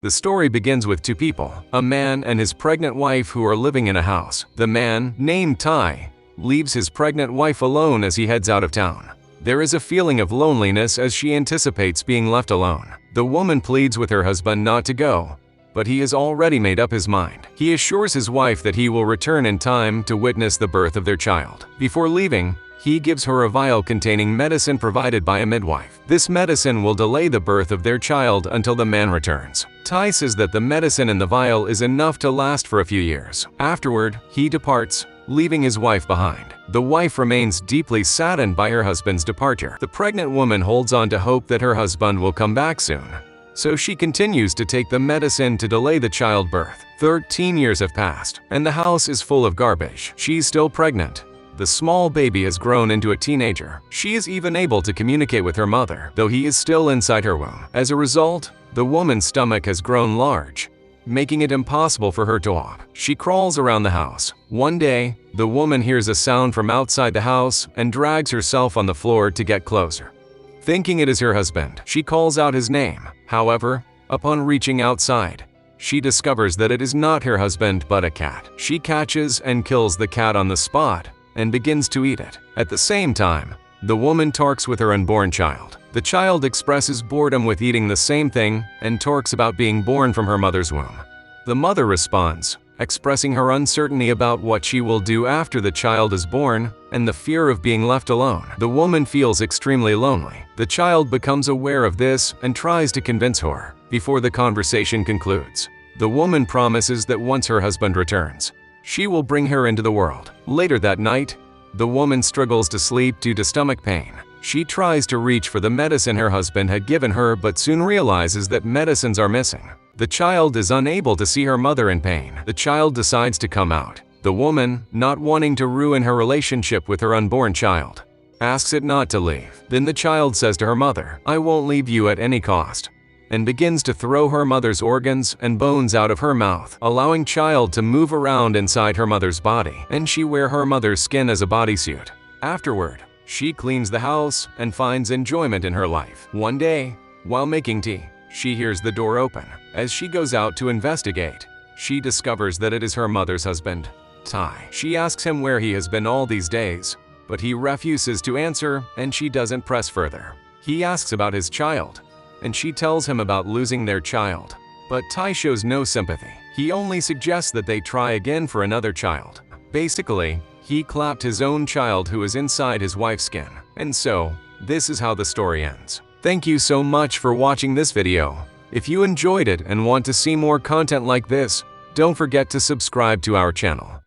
The story begins with two people, a man and his pregnant wife who are living in a house. The man, named Ty, leaves his pregnant wife alone as he heads out of town. There is a feeling of loneliness as she anticipates being left alone. The woman pleads with her husband not to go, but he has already made up his mind. He assures his wife that he will return in time to witness the birth of their child. Before leaving, he gives her a vial containing medicine provided by a midwife. This medicine will delay the birth of their child until the man returns. Ty says that the medicine in the vial is enough to last for a few years. Afterward, he departs, leaving his wife behind. The wife remains deeply saddened by her husband's departure. The pregnant woman holds on to hope that her husband will come back soon, so she continues to take the medicine to delay the childbirth. 13 years have passed, and the house is full of garbage. She's still pregnant. The small baby has grown into a teenager. She is even able to communicate with her mother, though he is still inside her womb. As a result, the woman's stomach has grown large, making it impossible for her to walk. She crawls around the house. One day, the woman hears a sound from outside the house and drags herself on the floor to get closer. Thinking it is her husband, she calls out his name. However, upon reaching outside, she discovers that it is not her husband but a cat. She catches and kills the cat on the spot and begins to eat it. At the same time, the woman talks with her unborn child. The child expresses boredom with eating the same thing and talks about being born from her mother's womb. The mother responds, expressing her uncertainty about what she will do after the child is born and the fear of being left alone. The woman feels extremely lonely. The child becomes aware of this and tries to convince her. Before the conversation concludes, the woman promises that once her husband returns, she will bring her into the world. Later that night, the woman struggles to sleep due to stomach pain. She tries to reach for the medicine her husband had given her but soon realizes that medicines are missing. The child is unable to see her mother in pain. The child decides to come out. The woman, not wanting to ruin her relationship with her unborn child, asks it not to leave. Then the child says to her mother, "I won't leave you at any cost," and begins to throw her mother's organs and bones out of her mouth, allowing child to move around inside her mother's body, and she wears her mother's skin as a bodysuit. Afterward, she cleans the house and finds enjoyment in her life. One day, while making tea, she hears the door open. As she goes out to investigate, she discovers that it is her mother's husband, Ty. She asks him where he has been all these days, but he refuses to answer and she doesn't press further. He asks about his child, and she tells him about losing their child. But Ty shows no sympathy. He only suggests that they try again for another child. Basically, he clapped his own child who is inside his wife's skin. And so, this is how the story ends. Thank you so much for watching this video. If you enjoyed it and want to see more content like this, don't forget to subscribe to our channel.